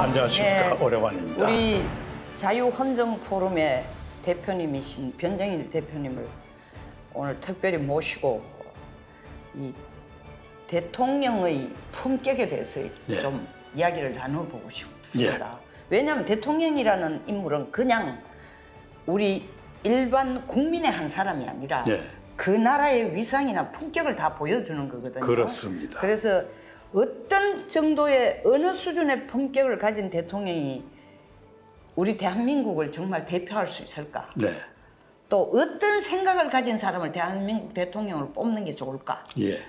안녕하십니까. 네, 오래만입니다. 우리 자유헌정포럼의 대표님이신 변정일 대표님을 오늘 특별히 모시고 이 대통령의 품격에 대해서 네. 좀 이야기를 나눠보고 싶습니다. 네. 왜냐하면 대통령이라는 인물은 그냥 우리 일반 국민의 한 사람이 아니라 네. 그 나라의 위상이나 품격을 다 보여주는 거거든요. 그렇습니다. 그래서 어떤 정도의 어느 수준의 품격을 가진 대통령이 우리 대한민국을 정말 대표할 수 있을까? 네. 또 어떤 생각을 가진 사람을 대한민국 대통령을 뽑는 게 좋을까? 예.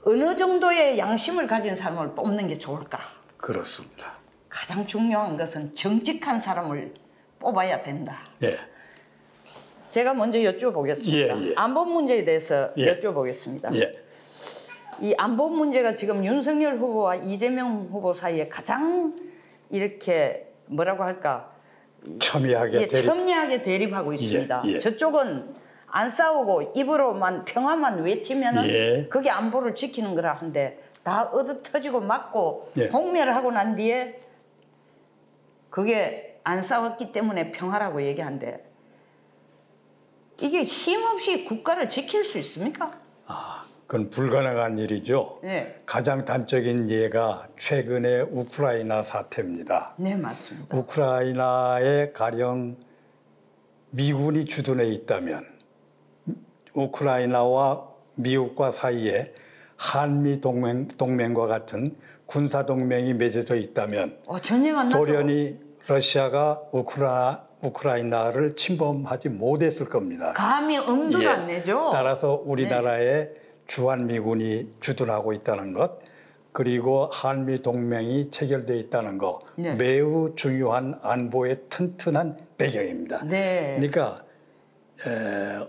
어느 정도의 양심을 가진 사람을 뽑는 게 좋을까? 그렇습니다. 가장 중요한 것은 정직한 사람을 뽑아야 된다. 예. 제가 먼저 여쭤보겠습니다. 예, 예. 안보 문제에 대해서 예. 여쭤보겠습니다. 예. 이 안보 문제가 지금 윤석열 후보와 이재명 후보 사이에 가장 이렇게 뭐라고 할까? 첨예하게 첨예하게 대립하고 있습니다. 예, 예. 저쪽은 안 싸우고 입으로만 평화만 외치면은 예. 그게 안보를 지키는 거라 하는데 다 얻어터지고 맞고 예. 홍매를 난 뒤에 그게 안 싸웠기 때문에 평화라고 얘기한대. 이게 힘없이 국가를 지킬 수 있습니까? 그건 불가능한 일이죠. 네. 가장 단적인 예가 최근의 우크라이나 사태입니다. 네, 맞습니다. 우크라이나에 가령 미군이 주둔해 있다면 우크라이나와 미국과 사이에 한미 동맹과 같은 군사 동맹이 맺어져 있다면 전쟁 안 나죠? 소련이 러시아가 우크라이나를 침범하지 못했을 겁니다. 감히 엄두도 안 내죠. 따라서 우리나라에 주한미군이 주둔하고 있다는 것, 그리고 한미 동맹이 체결되어 있다는 것, 네. 매우 중요한 안보의 튼튼한 배경입니다. 네. 그러니까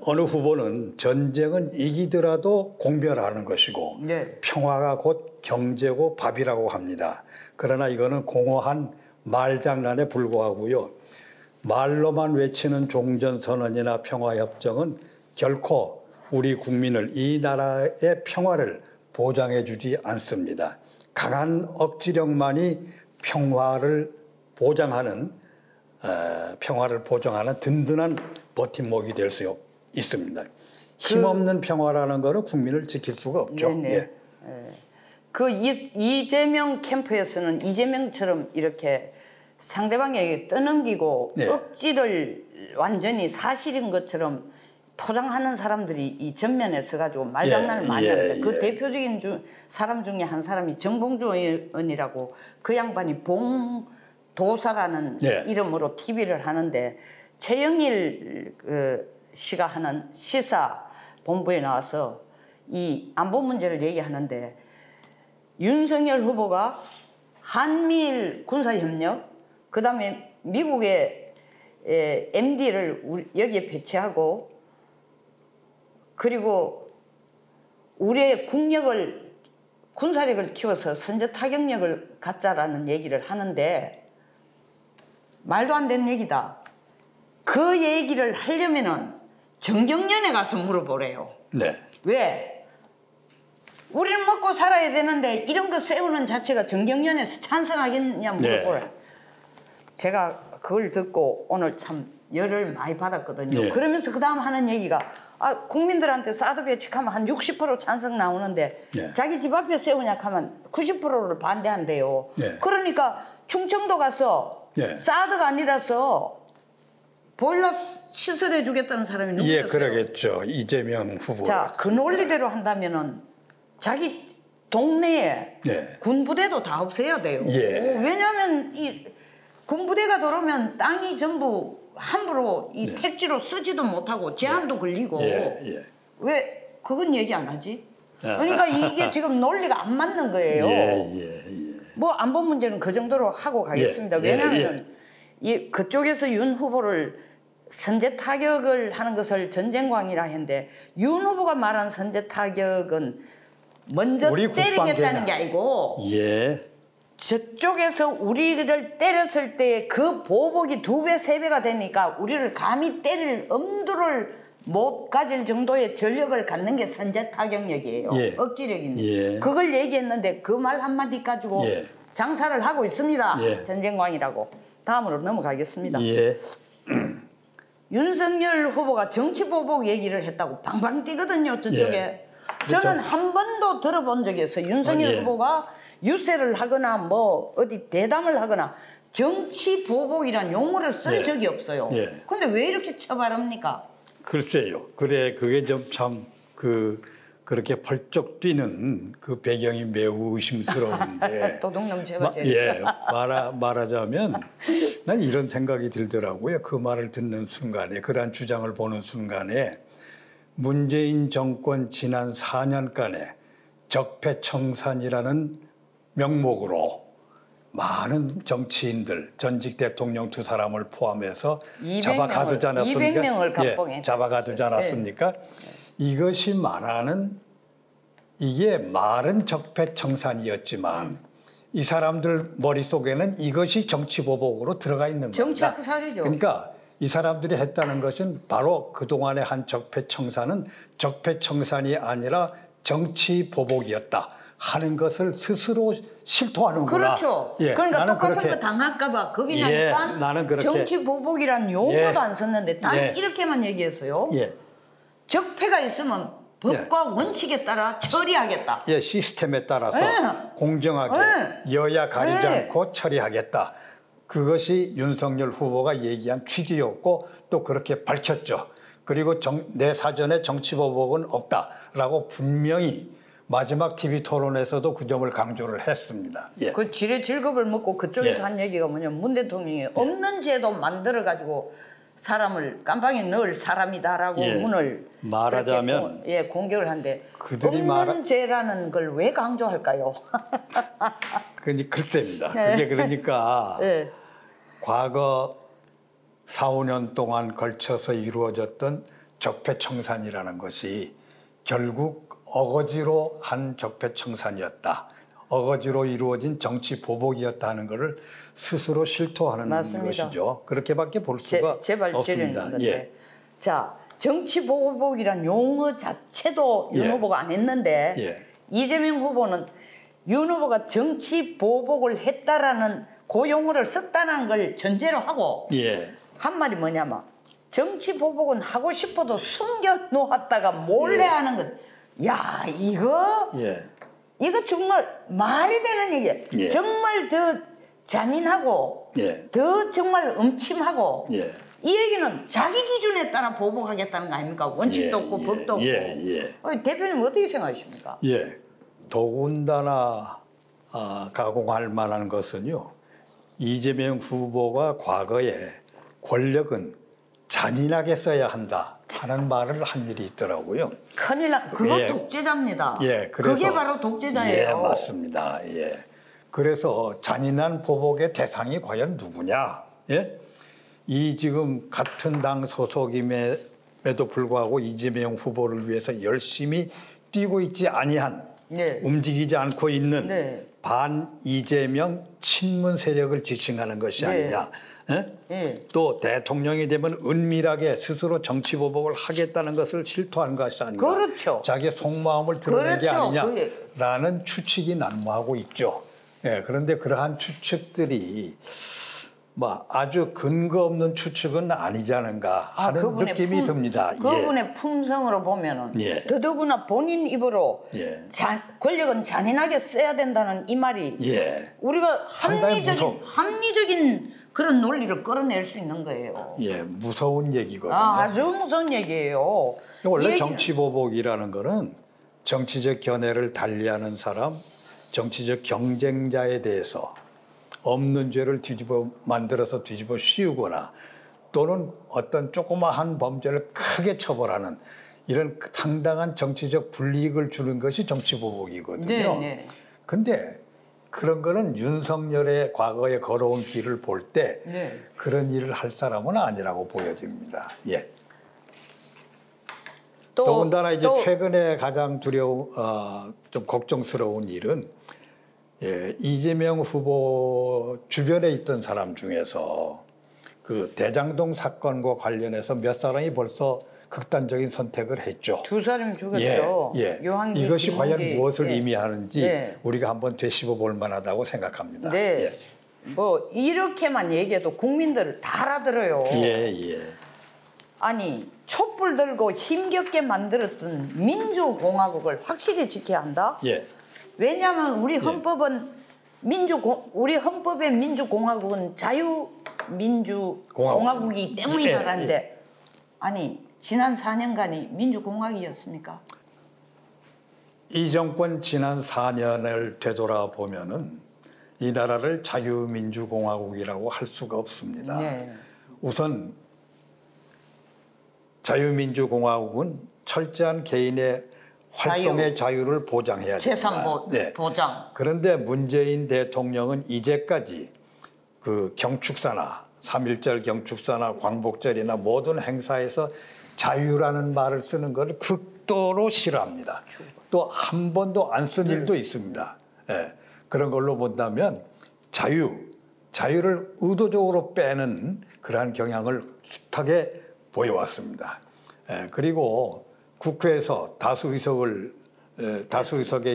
어느 후보는 전쟁은 이기더라도 공멸하는 것이고 네. 평화가 곧 경제고 밥이라고 합니다. 그러나 이거는 공허한 말장난에 불과하고요. 말로만 외치는 종전선언이나 평화협정은 결코 우리 국민을 이 나라의 평화를 보장해 주지 않습니다. 강한 억지력만이 평화를 보장하는 든든한 버팀목이 될 수 있습니다. 힘없는 평화라는 것은 국민을 지킬 수가 없죠. 네네. 예. 그 이재명 캠프에서는 이재명처럼 이렇게 상대방에게 떠넘기고 네. 억지를 완전히 사실인 것처럼 포장하는 사람들이 이 전면에 서가지고 말장난을 많이 하는데 그 대표적인 사람 중에 한 사람이 정봉주 의원이라고 그 양반이 봉도사라는 이름으로 TV를 하는데 최영일 씨가 하는 시사 본부에 나와서 이 안보 문제를 얘기하는데 윤석열 후보가 한미일 군사협력 그 다음에 미국의 MD를 여기에 배치하고 그리고 우리의 국력을 군사력을 키워서 선제 타격력을 갖자라는 얘기를 하는데 말도 안 되는 얘기다. 그 얘기를 하려면은 정경련에 가서 물어보래요. 네. 왜? 우리는 먹고 살아야 되는데 이런 거 세우는 자체가 정경련에서 찬성하겠냐 물어보래. 네. 제가 그걸 듣고 오늘 참 열을 많이 받았거든요. 네. 그러면서 그 다음 하는 얘기가 국민들한테 사드 배치하면 한 60% 찬성 나오는데 네. 자기 집 앞에 세우냐 하면 90%를 반대한대요. 네. 그러니까 충청도 가서 사드가 아니라서 보일러 시설해 주겠다는 사람이 누구였어요? 예, 그러겠죠. 이재명 후보. 자, 그 논리대로 한다면은 자기 동네에 군부대도 다 없애야 돼요. 왜냐하면 이 군부대가 들어오면 땅이 전부 함부로 이 택지로 쓰지도 못하고 제한도 걸리고 왜 그건 얘기 안 하지? 그러니까 이게 지금 논리가 안 맞는 거예요. 뭐 안보 문제는 그 정도로 하고 가겠습니다. 왜냐하면 그쪽에서 윤 후보를 선제 타격을 하는 것을 전쟁광이라 했는데 윤 후보가 말한 선제 타격은 먼저 때리겠다는 게 아니고 저쪽에서 우리를 때렸을 때 그 보복이 2배, 3배가 되니까 우리를 감히 때릴 엄두를 못 가질 정도의 전력을 갖는 게 선제 타격력이에요. 억지력입니다. 그걸 얘기했는데 그 말 한마디 가지고 장사를 하고 있습니다. 예. 전쟁광이라고. 다음으로 넘어가겠습니다. 예. 윤석열 후보가 정치보복 얘기를 했다고 방방 뛰거든요, 저쪽에. 예. 저는 한 번도 들어본 적이 없어요. 윤석열 후보가 유세를 하거나 뭐 어디 대담을 하거나 정치보복이란 용어를 쓴 적이 없어요. 근데 왜 이렇게 처벌합니까? 글쎄요. 그래, 그게 좀 참 그렇게 펄쩍 뛰는 그 배경이 매우 의심스러운데. 도둑놈 제발. 말하자면 난 이런 생각이 들더라고요. 그 말을 듣는 순간에, 그러한 주장을 보는 순간에 문재인 정권 지난 4년간의 적폐청산이라는 명목으로 많은 정치인들, 전직 대통령 두 사람을 포함해서 잡아가두지 않았습니까? 200명을 갑봉했죠. 잡아가두지 않았습니까? 이것이 말하는, 이게 말은 적폐청산이었지만 이 사람들 머릿속에는 이것이 정치보복으로 들어가 있는 겁니다. 정치학살이죠. 그러니까 이 사람들이 했다는 것은 바로 그동안에 한 적폐청산은 적폐청산이 아니라 정치보복이었다 하는 것을 스스로 실토하는구나. 그렇죠. 그러니까 똑같은 거 당할까 봐 겁이 나니까 나는 그렇게 정치보복이란 용어도 안 썼는데 단 이렇게만 얘기했어요. 적폐가 있으면 법과 원칙에 따라 처리하겠다. 시스템에 따라서 공정하게 여야 가리지 않고 처리하겠다. 그것이 윤석열 후보가 얘기한 취지였고 또 그렇게 밝혔죠. 그리고 내 사전에 정치보복은 없다라고 분명히 마지막 TV 토론에서도 그 점을 강조를 했습니다. 그 지뢰 질겁을 먹고 그쪽에서 한 얘기가 뭐냐면 문 대통령이 없는 제도 만들어가지고 사람을 깜방에 넣을 사람이다라고 문을 말하자면 공격을 한데 없는 죄라는 걸 왜 강조할까요? 그게 글쎄입니다. 그게 그러니까 과거 4, 5년 동안 걸쳐서 이루어졌던 적폐청산이라는 것이 결국 어거지로 한 적폐청산이었다. 어거지로 이루어진 정치보복이었다는 것을 스스로 실토하는 것이죠. 그렇게밖에 볼 수가 없습니다. 자, 정치보복이란 용어 자체도 윤 후보가 안 했는데 이재명 후보는 윤 후보가 정치보복을 했다라는 그 용어를 썼다는 걸 전제로 하고 한 말이 뭐냐면 정치보복은 하고 싶어도 숨겨놓았다가 몰래 하는 것. 야, 이거 정말 말이 되는 얘기야. 정말 더 잔인하고 더 정말 음침하고 이 얘기는 자기 기준에 따라 보복하겠다는 거 아닙니까? 원칙도 없고 법도 없고. 대표님 어떻게 생각하십니까? 더군다나 가공할 만한 것은요. 이재명 후보가 과거에 권력은 잔인하게 써야 한다 하는 말을 한 일이 있더라고요. 큰일 나. 그거 독재자입니다. 그래서, 그게 바로 독재자예요. 맞습니다. 그래서 잔인한 보복의 대상이 과연 누구냐? 이 지금 같은 당 소속임에도 불구하고 이재명 후보를 위해서 열심히 뛰고 있지 아니한 움직이지 않고 있는 반 이재명 친문 세력을 지칭하는 것이 아니냐. 또 대통령이 되면 은밀하게 스스로 정치보복을 하겠다는 것을 실토한 것이 아닌가. 자기의 속마음을 드러낸 게 아니냐라는 추측이 난무하고 있죠. 그런데 그러한 추측들이 뭐 아주 근거 없는 추측은 아니지 않은가 하는 느낌이 듭니다. 그분의 품성으로 보면은 더더구나 본인 입으로 권력은 잔인하게 써야 된다는 이 말이 우리가 합리적인 그런 논리를 끌어낼 수 있는 거예요. 무서운 얘기거든요. 아주 무서운 얘기예요. 원래 정치보복이라는 거는 정치적 견해를 달리하는 사람, 정치적 경쟁자에 대해서 없는 죄를 만들어서 뒤집어 씌우거나 또는 어떤 조그마한 범죄를 크게 처벌하는 이런 당당한 정치적 불이익을 주는 것이 정치보복이거든요. 근데 그런 거는 윤석열의 과거에 걸어온 길을 볼 때 그런 일을 할 사람은 아니라고 보여집니다. 더군다나 이제 최근에 가장 좀 걱정스러운 일은 이재명 후보 주변에 있던 사람 중에서 그 대장동 사건과 관련해서 몇 사람이 벌써 극단적인 선택을 했죠. 두 사람이 죽었죠. 요한기, 이것이 과연 김홍기. 무엇을 의미하는지 우리가 한번 되짚어 볼 만하다고 생각합니다. 네. 뭐 이렇게만 얘기해도 국민들 다 알아들어요. 아니 촛불 들고 힘겹게 만들었던 민주공화국을 확실히 지켜야 한다. 왜냐하면 우리 헌법은 우리 헌법의 민주공화국은 자유민주공화국이기 때문이다라는데 아니 지난 4년간이 민주공화국이었습니까? 이 정권 지난 4년을 되돌아보면은 이 나라를 자유민주공화국이라고 할 수가 없습니다. 우선 자유민주공화국은 철저한 개인의 활동의 자유를 보장해야 됩니다. 재산 보장. 그런데 문재인 대통령은 이제까지 그 경축사나 3.1절 경축사나 광복절이나 모든 행사에서 자유라는 말을 쓰는 걸 극도로 싫어합니다. 또 한 번도 안 쓴 일도 있습니다. 그런 걸로 본다면 자유를 의도적으로 빼는 그러한 경향을 숱하게 보여왔습니다. 그리고 국회에서 다수의석의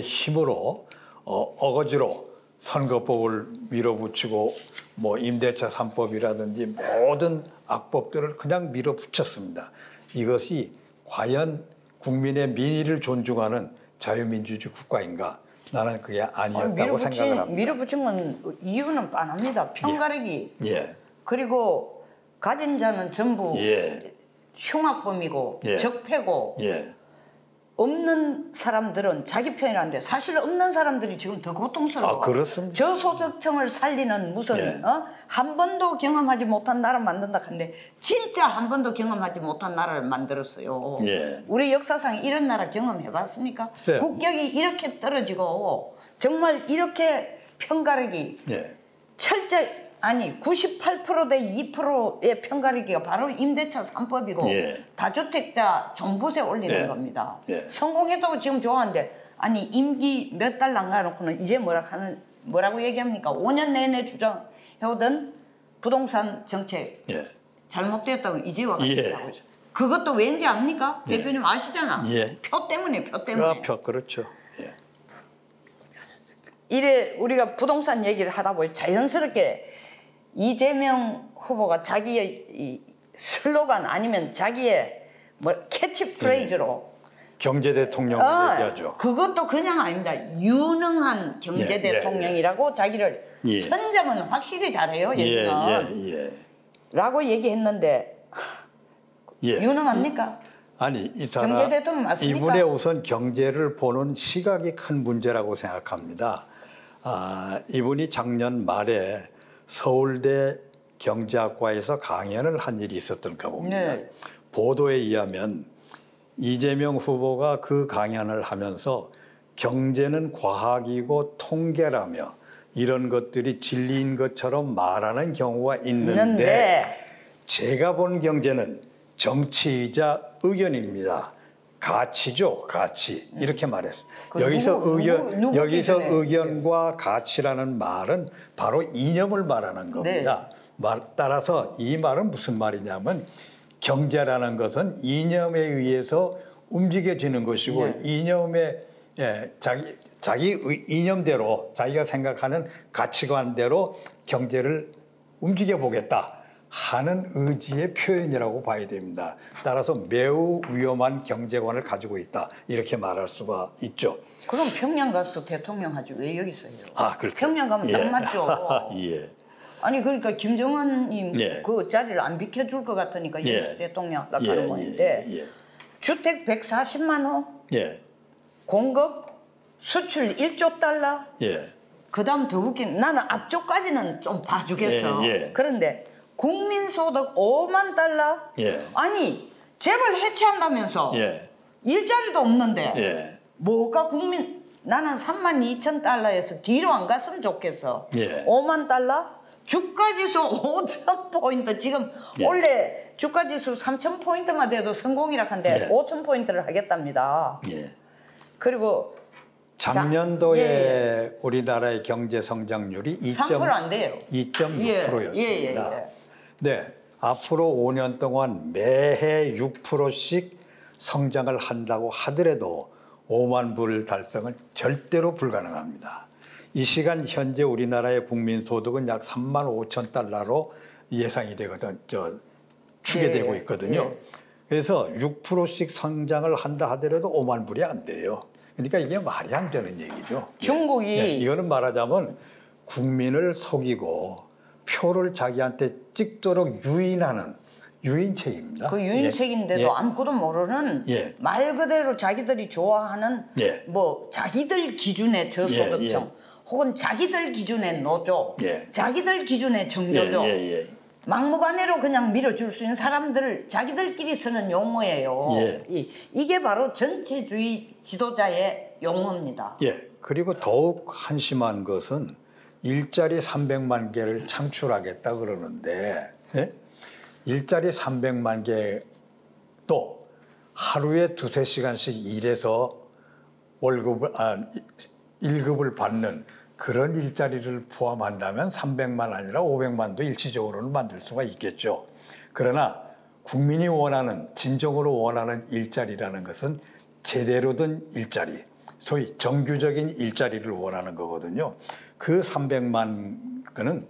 힘으로 어거지로 선거법을 밀어붙이고 뭐 임대차 3법이라든지 모든 악법들을 그냥 밀어붙였습니다. 이것이 과연 국민의 민의를 존중하는 자유민주주의 국가인가? 나는 그게 아니었다고 생각을 합니다. 밀어붙인 건 이유는 뻔합니다. 편가르기. 그리고 가진 자는 전부 흉악범이고 적폐고 없는 사람들은 자기 편이라는데 사실 없는 사람들이 지금 더 고통스러워. 그렇습니다. 저소득층을 살리는 무슨 한 번도 경험하지 못한 나라 만든다 하는데 진짜 한 번도 경험하지 못한 나라를 만들었어요. 우리 역사상 이런 나라 경험해봤습니까? 국격이 이렇게 떨어지고 정말 이렇게 편가르기 철저히 아니 98%대 2%의 편가르기가 바로 임대차 3법이고 다주택자 종부세 올리는 겁니다. 성공했다고 지금 좋아하는데 아니 임기 몇 달 남겨놓고는 이제 뭐라고 얘기합니까? 5년 내내 주장해오던 부동산 정책 잘못됐다고 이제 와가지고 하고 있어요. 그것도 왠지 압니까? 대표님 아시잖아. 표 때문에. 그렇죠. 이래 우리가 부동산 얘기를 하다 보니 자연스럽게 이재명 후보가 자기의 이 슬로건 아니면 자기의 캐치프레이즈로 경제 대통령을 얘기하죠. 그것도 그냥 아닙니다. 유능한 경제 대통령이라고 자기를 선점은 확실히 잘해요. 얘기는. 라고 얘기했는데 유능합니까? 아니 이 사람 경제 대통령 맞습니까? 이분의 우선 경제를 보는 시각이 큰 문제라고 생각합니다. 이분이 작년 말에 서울대 경제학과에서 강연을 한 일이 있었던가 봅니다. 보도에 의하면 이재명 후보가 그 강연을 하면서 경제는 과학이고 통계라며 이런 것들이 진리인 것처럼 말하는 경우가 있는데 제가 본 경제는 정치이자 의견입니다. 가치죠, 가치. 이렇게 말했습니다. 여기서 의견과 가치라는 말은 바로 이념을 말하는 겁니다. 따라서 이 말은 무슨 말이냐면 경제라는 것은 이념에 의해서 움직여지는 것이고 이념에 자기 이념대로 자기가 생각하는 가치관대로 경제를 움직여 보겠다 하는 의지의 표현이라고 봐야 됩니다. 따라서 매우 위험한 경제관을 가지고 있다 이렇게 말할 수가 있죠. 그럼 평양 가서 대통령 하지 왜 여기서 해요? 그렇죠. 평양 가면 딱 맞죠. 아니 그러니까 김정은이 그 자리를 안 비켜줄 것 같으니까 여기서 대통령 하는 건데 주택 140만 호, 공급 수출 1조 달러. 그다음 더 웃긴 나는 앞쪽까지는 좀 봐주겠어. 그런데 국민소득 5만 달러? 아니 재벌 해체한다면서 일자리도 없는데 뭐가 나는 32,000달러에서 뒤로 안 갔으면 좋겠어. 5만 달러? 주가지수 5,000포인트 지금 원래 주가지수 3,000포인트만 돼도 성공이라 한데 5,000포인트를 하겠답니다. 그리고 작년도에 우리나라의 경제 성장률이 3% 안 돼요. 2.6%였습니다. 앞으로 5년 동안 매해 6%씩 성장을 한다고 하더라도 5만 불 달성은 절대로 불가능합니다. 이 시간 현재 우리나라의 국민 소득은 약 3만 5천 달러로 예상이 되거든, 추계되고 있거든요. 그래서 6%씩 성장을 한다 하더라도 5만 불이 안 돼요. 그러니까 이게 말이 안 되는 얘기죠. 중국이 이거는 말하자면 국민을 속이고 표를 자기한테 찍도록 유인하는 유인책입니다. 그 유인책인데도 아무것도 모르는 말 그대로 자기들이 좋아하는 뭐 자기들 기준의 저소득층 혹은 자기들 기준의 노조, 자기들 기준의 정조조 막무가내로 그냥 밀어줄 수 있는 사람들을 자기들끼리 쓰는 용어예요. 이게 바로 전체주의 지도자의 용어입니다. 그리고 더욱 한심한 것은 일자리 300만 개를 창출하겠다 그러는데 일자리 300만 개도 하루에 2~3시간씩 일해서 월급을 1급을 받는 그런 일자리를 포함한다면 300만 아니라 500만도 일시적으로는 만들 수가 있겠죠. 그러나 국민이 원하는 진정으로 원하는 일자리라는 것은 제대로 된 일자리, 소위 정규적인 일자리를 원하는 거거든요. 그 300만 건은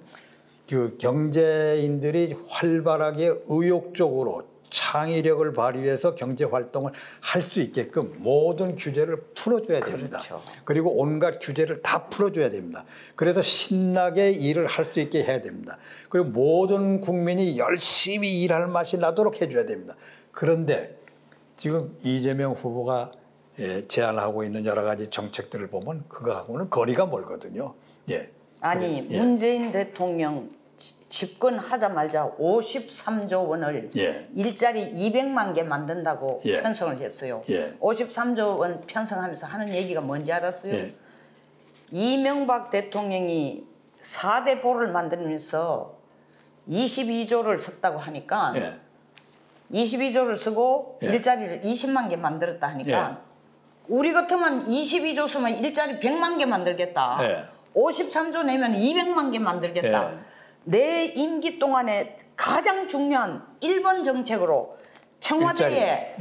그 경제인들이 활발하게 의욕적으로 창의력을 발휘해서 경제 활동을 할 수 있게끔 모든 규제를 풀어줘야 됩니다. 그리고 온갖 규제를 다 풀어줘야 됩니다. 그래서 신나게 일을 할 수 있게 해야 됩니다. 그리고 모든 국민이 열심히 일할 맛이 나도록 해줘야 됩니다. 그런데 지금 이재명 후보가 제안하고 있는 여러 가지 정책들을 보면 그거하고는 거리가 멀거든요. 아니 문재인 대통령 집권하자마자 53조 원을 일자리 200만 개 만든다고 편성을 했어요. 53조 원 편성하면서 하는 얘기가 뭔지 알았어요? 이명박 대통령이 4대 보를 만들면서 22조를 썼다고 하니까 22조를 쓰고 일자리를 20만 개 만들었다 하니까 우리 같으면 22조 쓰면 일자리 100만 개 만들겠다. 53조 내면 200만 개 만들겠다. 내 임기 동안에 가장 중요한 1번 정책으로 청와대에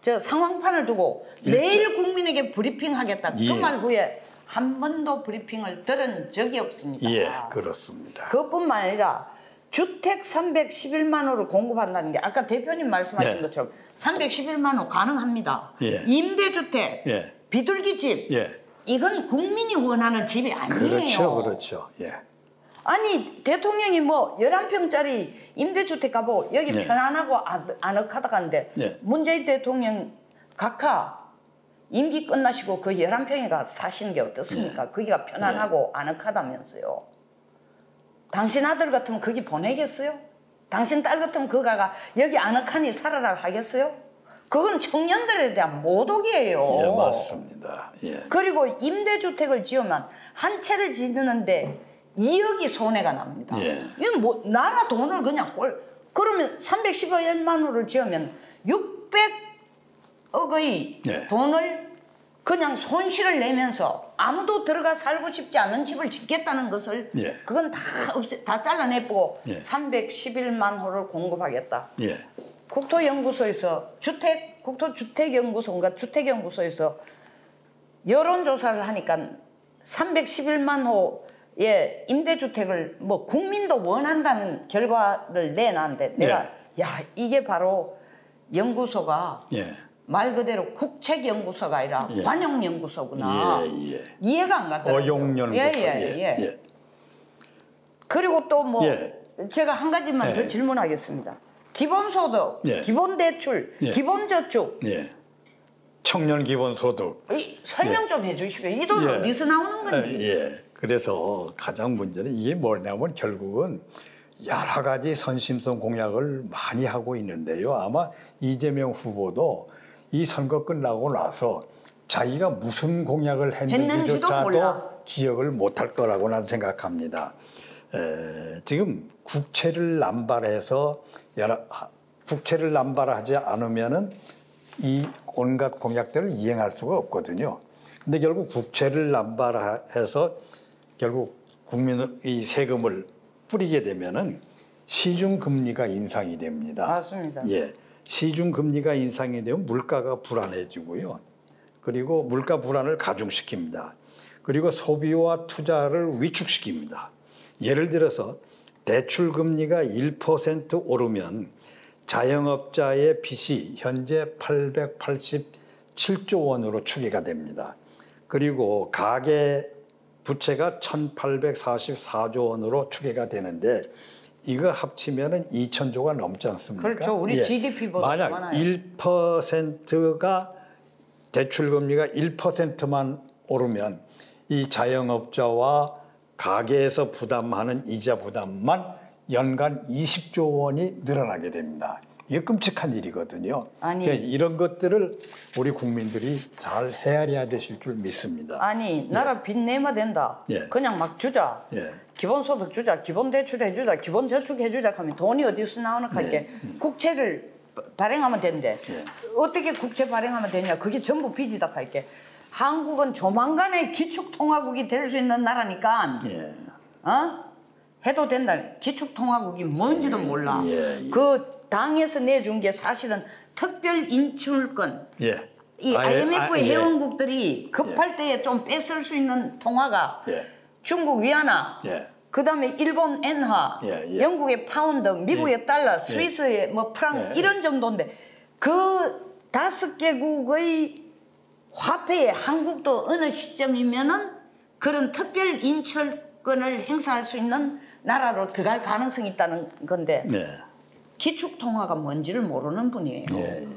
저 상황판을 두고 매일 국민에게 브리핑하겠다. 그 말 후에 한 번도 브리핑을 들은 적이 없습니다. 그렇습니다. 그것뿐만 아니라 주택 311만 호를 공급한다는 게 아까 대표님 말씀하신 것처럼 311만 호 가능합니다. 임대주택, 비둘기집 이건 국민이 원하는 집이 아니에요. 그렇죠. 아니 대통령이 뭐 11평짜리 임대주택 가보고 여기 편안하고 아늑하다고 하는데 문재인 대통령 각하 임기 끝나시고 그 11평에 가 사시는 게 어떻습니까? 거기가 편안하고 아늑하다면서요. 당신 아들 같으면 거기 보내겠어요? 당신 딸 같으면 거기 가가 여기 아늑하니 살아라 하겠어요? 그건 청년들에 대한 모독이에요. 맞습니다. 그리고 임대주택을 지으면 한 채를 짓는데 2억이 손해가 납니다. 이건 뭐 나라 돈을 그냥 그러면 311만 호를 지으면 600억의 돈을 그냥 손실을 내면서 아무도 들어가 살고 싶지 않은 집을 짓겠다는 것을 그건 다 잘라내고 311만 호를 공급하겠다. 국토연구소에서 국토주택연구소인가 주택연구소에서 여론조사를 하니까 311만 호의 임대주택을 뭐 국민도 원한다는 결과를 내놨는데 내가 이게 바로 연구소가 말 그대로 국책연구소가 아니라 관용연구소구나. 이해가 안 가더라고요. 어용연구소. 그리고 또 뭐 제가 한 가지만 더 질문하겠습니다. 기본소득, 기본대출, 기본저축, 청년 기본소득. 설명 좀 해주시고요. 이 돈 어디서 나오는 건지. 그래서 가장 문제는 이게 뭐냐면 결국은 여러 가지 선심성 공약을 많이 하고 있는데요. 아마 이재명 후보도 이 선거 끝나고 나서 자기가 무슨 공약을 했는지조차도 기억을 못할 거라고 난 생각합니다. 지금 국채를 남발해서 국채를 남발하지 않으면은 이 온갖 공약들을 이행할 수가 없거든요. 근데 결국 국채를 남발해서 결국 국민의 세금을 뿌리게 되면은 시중 금리가 인상이 됩니다. 맞습니다. 예, 시중 금리가 인상이 되면 물가가 불안해지고요. 그리고 물가 불안을 가중시킵니다. 그리고 소비와 투자를 위축시킵니다. 예를 들어서 대출 금리가 1% 오르면 자영업자의 빚이 현재 887조 원으로 추계가 됩니다. 그리고 가계 부채가 1,844조 원으로 추계가 되는데 이거 합치면은 2,000조가 넘지 않습니까? 그렇죠. 우리 예. GDP보다 만약 많아요. 1%가 대출 금리가 1%만 오르면 이 자영업자와 가계에서 부담하는 이자 부담만 연간 20조 원이 늘어나게 됩니다. 이게 끔찍한 일이거든요. 아니, 그러니까 이런 것들을 우리 국민들이 잘 헤아려야 되실 줄 믿습니다. 아니 나라 빚 내면 된다. 예. 그냥 막 주자. 예. 기본소득 주자. 기본대출 해주자. 기본저축 해주자 하면 돈이 어디서 나오나 할게. 국채를 발행하면 된대. 어떻게 국채 발행하면 되냐. 그게 전부 빚이다 할게. 한국은 조만간에 기축통화국이 될 수 있는 나라니까 해도 된다. 기축통화국이 뭔지도 몰라. 그 당에서 내준 게 사실은 특별인출권. 이 IMF의 회원국들이 급할 때에 좀 뺏을 수 있는 통화가 중국 위안화, 그 다음에 일본 엔화, 영국의 파운드, 미국의 달러, 스위스의 뭐 프랑 이런 정도인데 그 5개국의 화폐에 한국도 어느 시점이면은 그런 특별 인출권을 행사할 수 있는 나라로 들어갈 가능성이 있다는 건데 기축통화가 뭔지를 모르는 분이에요.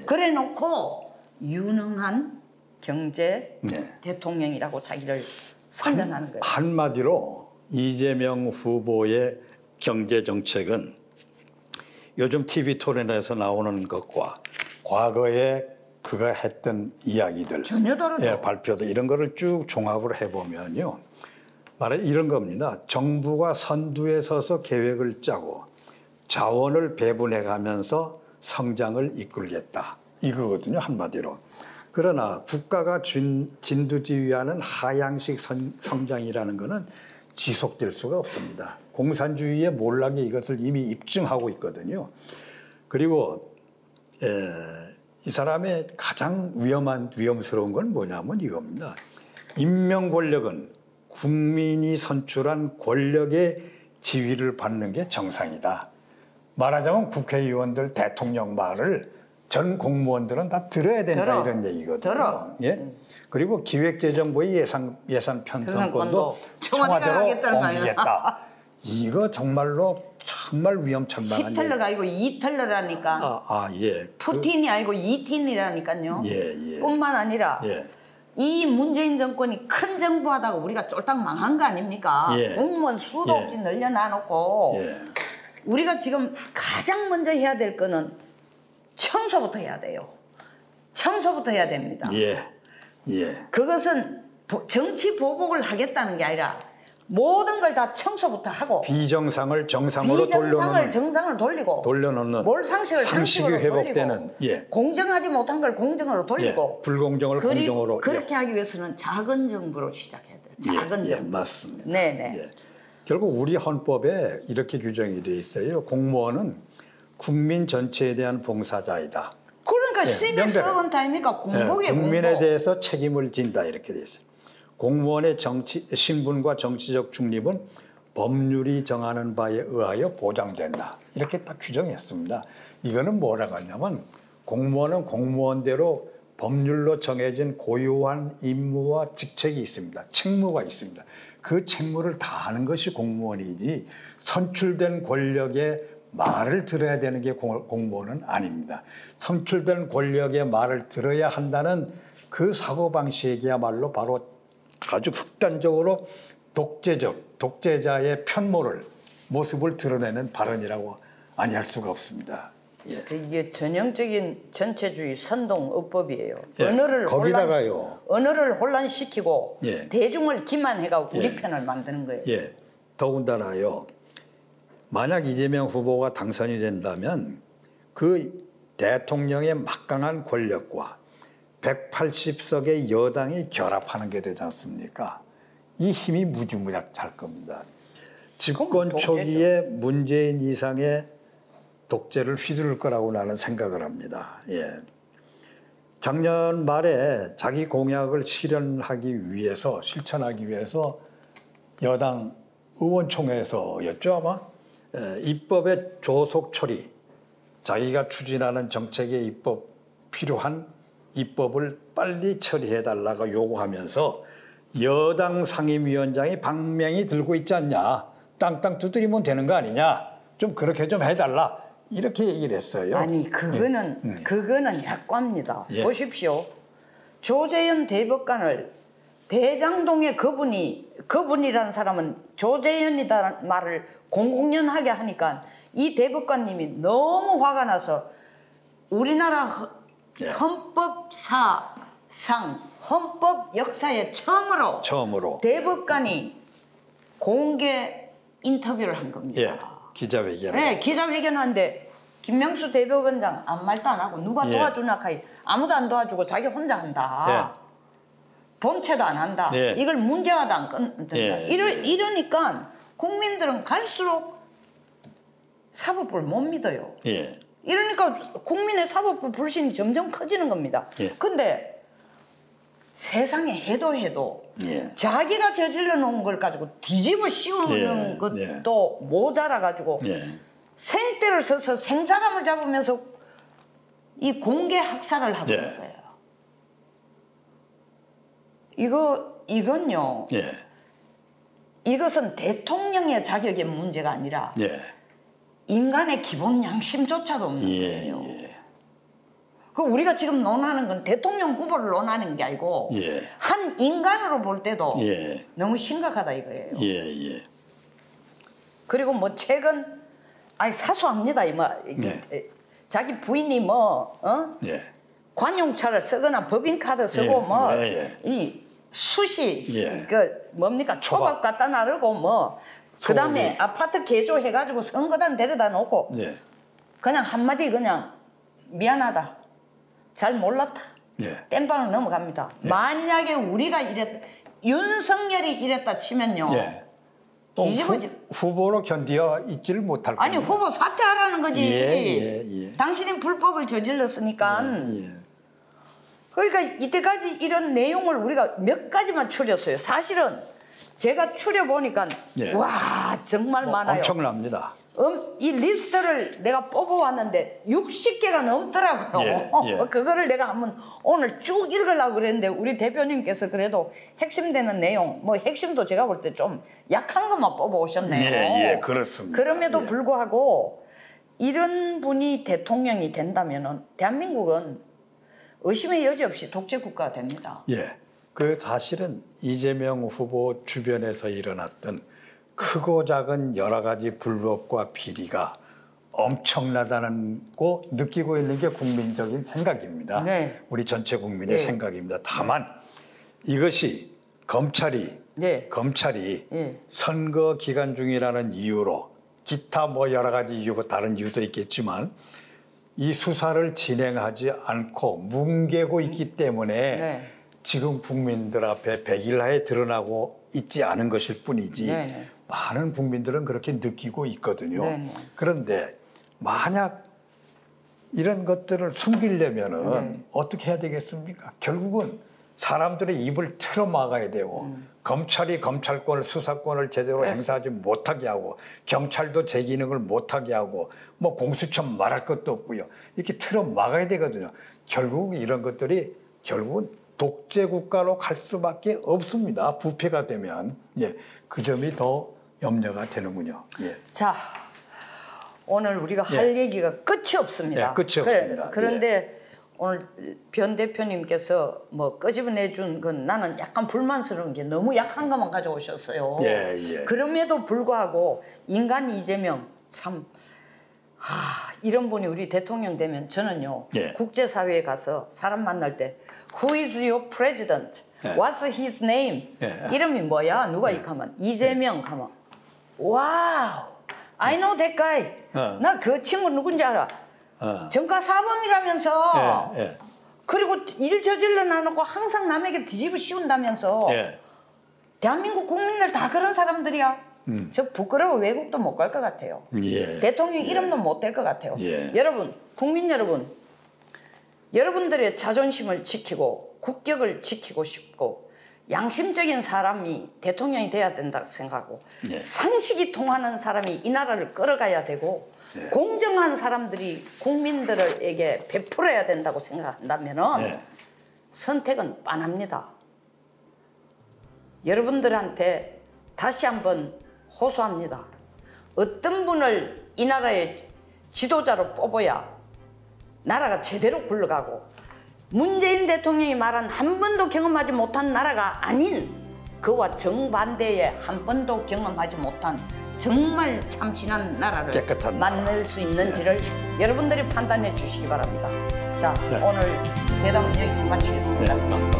그래 놓고 유능한 경제 대통령이라고 자기를 선전하는 거예요. 한마디로 이재명 후보의 경제 정책은 요즘 TV 토론에서 나오는 것과 과거에 그가 했던 이야기들, 전혀 다르죠. 발표들 이런 거를 쭉 종합을 해보면요, 말해 이런 겁니다. 정부가 선두에 서서 계획을 짜고 자원을 배분해가면서 성장을 이끌겠다 이거거든요, 한마디로. 그러나 국가가 진두지휘하는 하향식 성장이라는 것은 지속될 수가 없습니다. 공산주의의 몰락이 이것을 이미 입증하고 있거든요. 그리고 이 사람의 가장 위험스러운 건 뭐냐면 이겁니다. 임명 권력은 국민이 선출한 권력의 지휘를 받는 게 정상이다. 말하자면 국회의원들, 대통령 말을 전 공무원들은 다 들어야 된다 이런 얘기거든요. 그리고 기획재정부의 예산 편성권도 청와대로 옮기겠다. 이거 정말 위험천만한 히틀러가 아니고 이틀러라니까. 푸틴이 아니고 이틴이라니까요. 뿐만 아니라 이 문재인 정권이 큰 정부하다가 우리가 쫄딱 망한 거 아닙니까? 공무원 수도 없이 늘려놔놓고 우리가 지금 가장 먼저 해야 될 거는 청소부터 해야 돼요. 청소부터 해야 됩니다. 그것은 정치 보복을 하겠다는 게 아니라 모든 걸 다 청소부터 하고 비정상을 정상으로 돌려놓는 정상을 돌려놓는 몰상식을 상식이 회복되는 공정하지 못한 걸 공정으로 돌리고 불공정을 공정으로 그렇게 하기 위해서는 작은 정부로 시작해야 돼요. 작은 정부. 맞습니다. 결국 우리 헌법에 이렇게 규정이 돼 있어요. 공무원은 국민 전체에 대한 봉사자이다. 그러니까 시빌 서번트 아닙니까? 공복이에요. 국민에 대해서 책임을 진다 이렇게 돼 있어요. 공무원의 신분과 정치적 중립은 법률이 정하는 바에 의하여 보장된다. 이렇게 딱 규정했습니다. 이거는 뭐라고 하냐면 공무원은 공무원대로 법률로 정해진 고유한 임무와 직책이 있습니다. 책무가 있습니다. 그 책무를 다하는 것이 공무원이지 선출된 권력의 말을 들어야 되는 게 공무원은 아닙니다. 선출된 권력의 말을 들어야 한다는 그 사고방식이야말로 바로 아주 극단적으로 독재자의 모습을 드러내는 발언이라고 아니할 수가 없습니다. 이게 전형적인 전체주의 선동어법이에요. 언어를 혼란시키고 대중을 기만해가지고 우리 편을 만드는 거예요. 더군다나요. 만약 이재명 후보가 당선이 된다면 그 대통령의 막강한 권력과 180석의 여당이 결합하는 게 되지 않습니까? 이 힘이 무지무지할 겁니다. 집권 초기에 문재인 이상의 독재를 휘두를 거라고 나는 생각을 합니다. 예. 작년 말에 자기 공약을 실현하기 위해서 실천하기 위해서 여당 의원총회에서였죠 아마 입법의 조속 처리 자기가 추진하는 정책의 입법 필요한 입법을 빨리 처리해달라고 요구하면서 여당 상임위원장이 방명이 들고 있지 않냐 땅땅 두드리면 되는 거 아니냐 좀 그렇게 좀 해달라 이렇게 얘기를 했어요. 아니 그거는 약과입니다. 예. 보십시오. 조재현 대법관을 대장동의 그분이라는 사람은 조재현이라는 말을 공공연하게 하니까 이 대법관님이 너무 화가 나서 우리나라 헌법사상 헌법 역사에 처음으로 대법관이 공개 인터뷰를 한 겁니다. 예, 기자회견. 네, 기자회견하는데 김명수 대법원장 아무 말도 안 하고 누가 도와주나 하이 아무도 안 도와주고 자기 혼자 한다. 본체도 안 한다. 이걸 문제화도 안 끊는다. 이러니까 국민들은 갈수록 사법부를 못 믿어요. 이러니까 국민의 사법부 불신이 점점 커지는 겁니다. 근데 세상에 해도 자기가 저질러 놓은 걸 가지고 뒤집어 씌우는 것도 모자라 가지고 생떼를 써서 생사람을 잡으면서 이 공개 학살을 하고 있는 거예요. 이건요. 이것은 대통령의 자격의 문제가 아니라 인간의 기본 양심조차도 없는 거예요. 그 우리가 지금 논하는 건 대통령 후보를 논하는 게 아니고 한 인간으로 볼 때도 너무 심각하다 이거예요. 그리고 뭐 최근 사소합니다. 자기 부인이 관용차를 쓰거나 법인카드 쓰고 이 수시 초밥 갖다 나르고 그다음에 아파트 개조해가지고 선거단 데려다 놓고 그냥 한마디 그냥 미안하다. 잘 몰랐다. 땜빵을 넘어갑니다. 만약에 우리가 윤석열이 이랬다 치면요. 후보로 견디어 있지를 못할 겁니다. 아니 후보 사퇴하라는 거지. 당신이 불법을 저질렀으니까. 그러니까 이때까지 이런 내용을 우리가 몇 가지만 추렸어요. 사실은 제가 추려보니까 와 정말 많아요. 엄청납니다. 이 리스트를 내가 뽑아왔는데 60개가 넘더라고요. 그거를 내가 한번 오늘 쭉 읽으려고 그랬는데 우리 대표님께서 그래도 핵심되는 내용 핵심도 제가 볼 때 좀 약한 것만 뽑아오셨네요. 그렇습니다. 그럼에도 불구하고 이런 분이 대통령이 된다면은 대한민국은 의심의 여지 없이 독재국가가 됩니다. 그 사실은 이재명 후보 주변에서 일어났던 크고 작은 여러 가지 불법과 비리가 엄청나다는 거 느끼고 있는 게 국민적인 생각입니다. 우리 전체 국민의 생각입니다. 다만 이것이 검찰이 선거 기간 중이라는 이유로 기타 여러 가지 이유고 다른 이유도 있겠지만 이 수사를 진행하지 않고 뭉개고 있기 때문에 지금 국민들 앞에 백일하에 드러나고 있지 않은 것일 뿐이지 많은 국민들은 그렇게 느끼고 있거든요. 그런데 만약 이런 것들을 숨기려면은 어떻게 해야 되겠습니까? 결국은 사람들의 입을 틀어 막아야 되고 검찰이 검찰권을 수사권을 제대로 행사하지 못하게 하고 경찰도 제 기능을 못하게 하고 공수처 말할 것도 없고요. 이렇게 틀어 막아야 되거든요. 결국 이런 것들이 결국은 독재 국가로 갈 수밖에 없습니다. 부패가 되면 그 점이 더 염려가 되는군요. 자, 오늘 우리가 할 얘기가 끝이 없습니다. 끝이 없습니다. 그런데 오늘 변 대표님께서 끄집어내준 건 나는 약간 불만스러운 게 너무 약한 것만 가져오셨어요. 그럼에도 불구하고 인간 이재명 참 이런 분이 우리 대통령 되면 저는요 국제사회에 가서 사람 만날 때 Who is your president? What's his name? 이름이 뭐야? 누가 이카면 이재명 하면 와우 I know that guy. 나 그 친구 누군지 알아. 정가 사범이라면서 그리고 일 저질러 놔놓고 항상 남에게 뒤집어 씌운다면서 대한민국 국민들 다 그런 사람들이야. 저 부끄러워 외국도 못 갈 것 같아요. 예. 대통령 이름도 못 될 것 같아요. 예. 여러분, 국민 여러분, 여러분들의 자존심을 지키고 국격을 지키고 싶고 양심적인 사람이 대통령이 돼야 된다고 생각하고 예. 상식이 통하는 사람이 이 나라를 끌어가야 되고 예. 공정한 사람들이 국민들에게 베풀어야 된다고 생각한다면 예. 선택은 빤합니다. 여러분들한테 다시 한번 호소합니다. 어떤 분을 이 나라의 지도자로 뽑아야 나라가 제대로 굴러가고 문재인 대통령이 말한 한 번도 경험하지 못한 나라가 아닌 그와 정반대의 한 번도 경험하지 못한 정말 참신한 나라를 깨끗한 만들 수 있는지를 여러분들이 판단해 주시기 바랍니다. 자, 네. 오늘 대담은 여기서 마치겠습니다. 네, 감사합니다.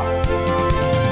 감사합니다.